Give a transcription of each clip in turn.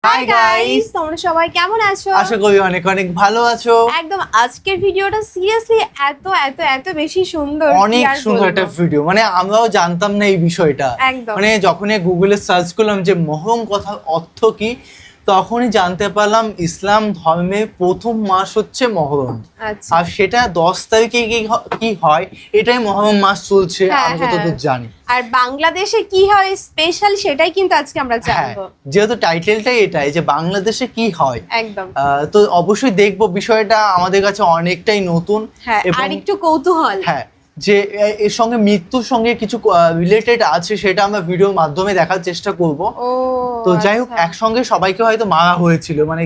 Hi guys, তোমরা সবাই কেমন আছো? আশা করি অনেক অনেক ভালো আছো। একদম আজকের ভিডিওটা সিরিয়াসলি এত এত এত বেশি সুন্দর, অনেক সুন্দর একটা ভিডিও। মানে আমরাও জানতাম না এই বিষয়টা। মানে যখন গুগলে সার্চ করলাম যে মহরম কথার অর্থ কি, তখনই জানতে পারলাম ইসলাম ধর্মে প্রথম মাস হচ্ছে মহরম। আর সেটা 10 তারিখে কি হয়, এটাই মহরম মাস চলছে আমি যতদূর জানি। আর বাংলাদেশে কি হয় স্পেশাল, সেটাই কিন্তু আজকে আমরা জানবো। যেহেতু টাইটেলটাই এটাই যে বাংলাদেশে কি হয়, একদম তো অবশ্যই দেখবো। বিষয়টা আমাদের কাছে অনেকটাই নতুন আর একটু কৌতূহল। যে এর সঙ্গে মৃত্যুর সঙ্গে কিছু রিলেটেড আছে, সেটা আমরা ভিডিওর মাধ্যমে দেখার চেষ্টা করব। তো যাই হোক, একসঙ্গে সবাইকে হয়তো মারা হয়েছিল, মানে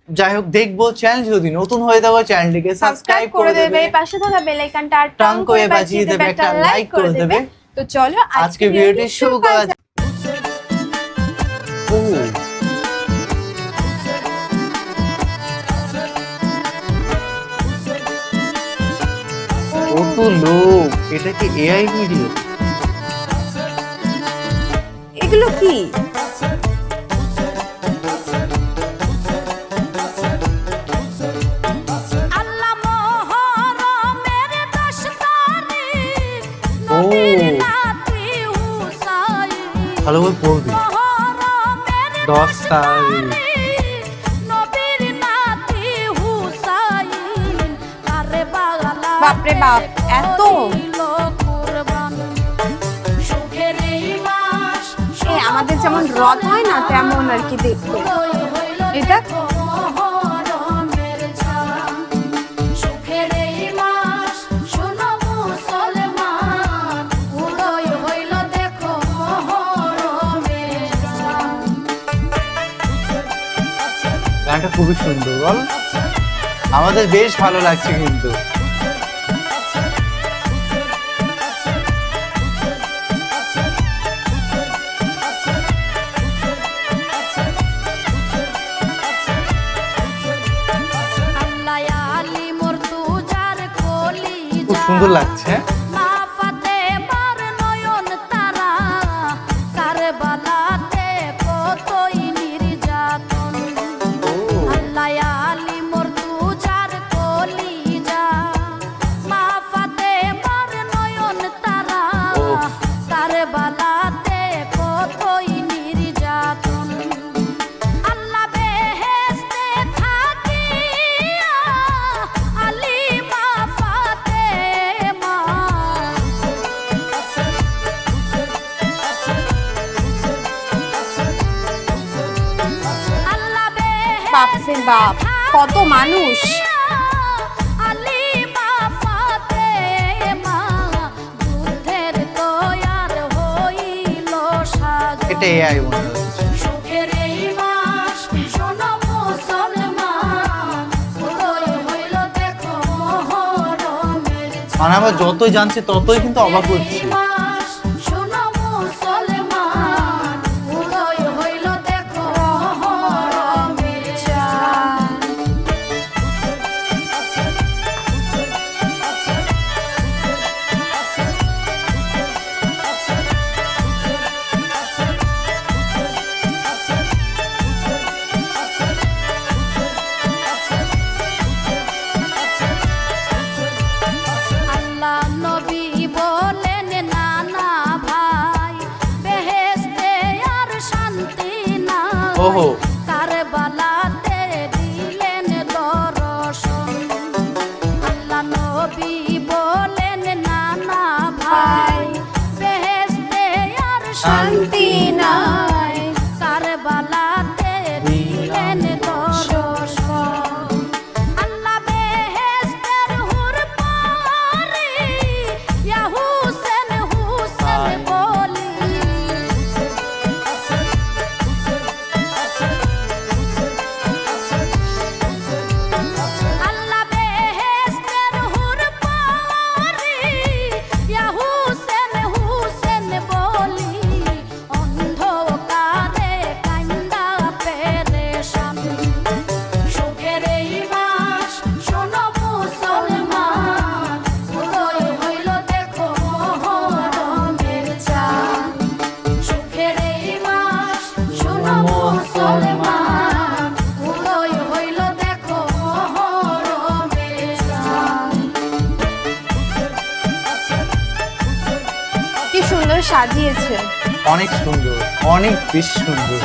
যাই হোক দেখবো। চ্যানেল যদি নতুন হয়ে থাকো চ্যানেলটিকে সাবস্ক্রাইব করে দেবে, পাশে থাকা বেল আইকনটা টান করে বাজিয়ে দেবে, একটা লাইক করে দেবে। তো চলো আজকে ভিডিওটি শুরু করা যাক। কত লোক, এটা কি এআই ভিডিও? এগুলো কি? ভালো করে পড়বি। 10 তারিখ বাপরে বাপ, এত আমাদের যেমন রথ হয় না তেমন আর কি দেখতে। এটা গানটা খুবই সুন্দর, বল। আমাদের বেশ ভালো লাগছে কিন্তু। খুব সুন্দর লাগছে। বাপরে বাপ, কত মানুষ। এটা এআই মনে হচ্ছে। মানে আমরা যতই জানছি ততই কিন্তু অবাক হচ্ছি। ওহো, কারবালাতে দিলেন দর্শন, আল্লাহ নবী বলেন নানা ভাই, বেহেশতে আর শান্তি নাই, কারবালাতে দিলেন দর্শন, আল্লাহ বেহেশতের হুর পারে ইয়া হুসেন হুসেন বলি। সাজিয়েছে। অনেক সুন্দর, অনেক বেশি সুন্দর।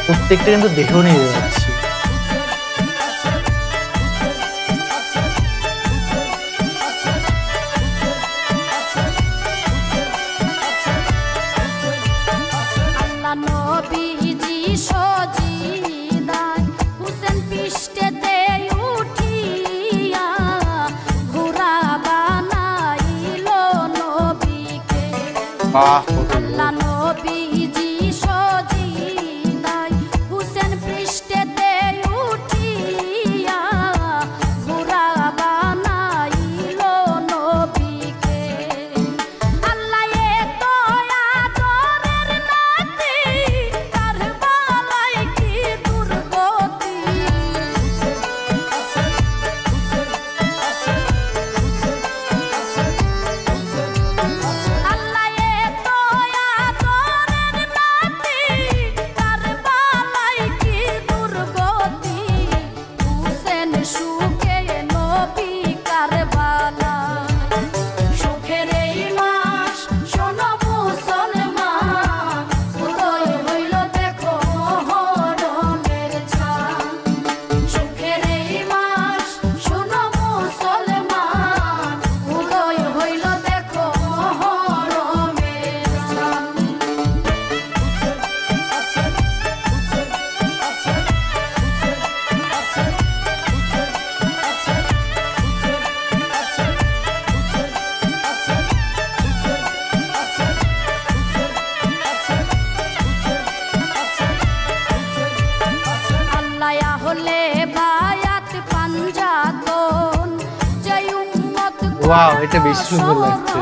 প্রত্যেকটা কিন্তু দেহ নিয়ে যাচ্ছি। বাহ, ওয়াও, এটা বেশি সুন্দর লাগছে।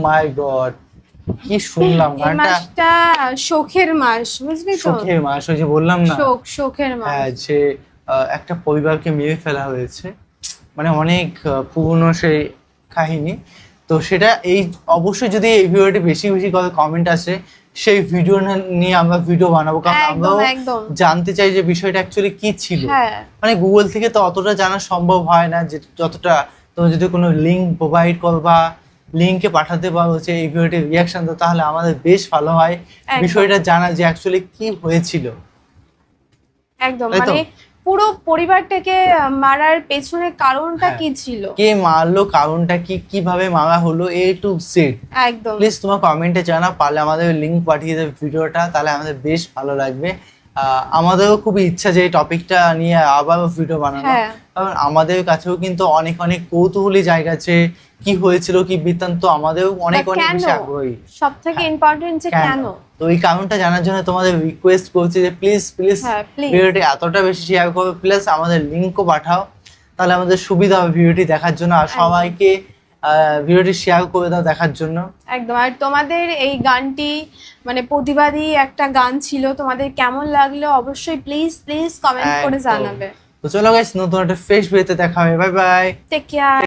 মাই গড, কি শুনলাম এই গানটা। মাসটা শোকের মাস, বুঝলি তো? শোকের মাস, ওই যে বললাম না, শোকের মাস। হ্যাঁ, যে একটা পরিবারকে মেরে ফেলা হয়েছে, মানে অনেক পুরনো সেই কাহিনী। তো সেটা এই অবশ্যই যদি এই ভিডিওটি বেশি বেশি কমেন্ট আসে, সেই ভিডিও নিয়ে আমরা ভিডিও বানাবো, কারণ আমরাও জানতে চাই যে বিষয়টা অ্যাকচুয়ালি কি ছিল। মানে গুগল থেকে তো অতটা জানা সম্ভব হয় না, যে যতটা তুমি যদি কোনো লিঙ্ক প্রোভাইড করো বা লিঙ্কে পাঠাতে পারো হচ্ছে এই ভিডিওটির রিয়াকশন, তো তাহলে আমাদের বেশ ভালো হয় বিষয়টা জানা যে অ্যাকচুয়ালি কি হয়েছিল। একদম, মানে পুরো পরিবারটাকে মারার পেছনে কারণটা কি ছিল, কে মারলো, কারণটা কি, কিভাবে মারা হলো, এ টু জেড একদম। প্লিজ তোমার কমেন্টে জানা, পারলে আমাদের লিংক পাঠিয়ে দেবে ভিডিওটা, তাহলে আমাদের বেশ ভালো লাগবে। আমাদেরও খুব ইচ্ছা যে এই টপিকটা নিয়ে আবারও ভিডিও বানানো, কারণ আমাদের কাছেও কিন্তু অনেক অনেক কৌতূহলী জায়গা আছে, কি হয়েছিল, কি বৃত্তান্ত, আমাদেরও অনেক অনেক বেশি আগ্রহী। সব থেকে ইম্পর্টেন্ট যে কেন, তো এই কারণটা জানার জন্য তোমাদের রিকোয়েস্ট করছি যে প্লিজ প্লিজ ভিডিওটি এতটা বেশি শেয়ার করো, প্লাস আমাদের লিংকও পাঠাও, তাহলে আমাদের সুবিধা হবে ভিডিওটি দেখার জন্য, আর সবাইকে ভিডিওটি শেয়ার করে দাও দেখার জন্য। একদম। আর তোমাদের এই গানটি মানে প্রতিবাদী একটা গান ছিল, তোমাদের কেমন লাগলো অবশ্যই প্লিজ প্লিজ কমেন্ট করে জানাবে। তো চলো গাইস, নতুন একটা ফ্রেশ ভিডিওতে দেখা হবে, বাই বাই, টেক কেয়ার।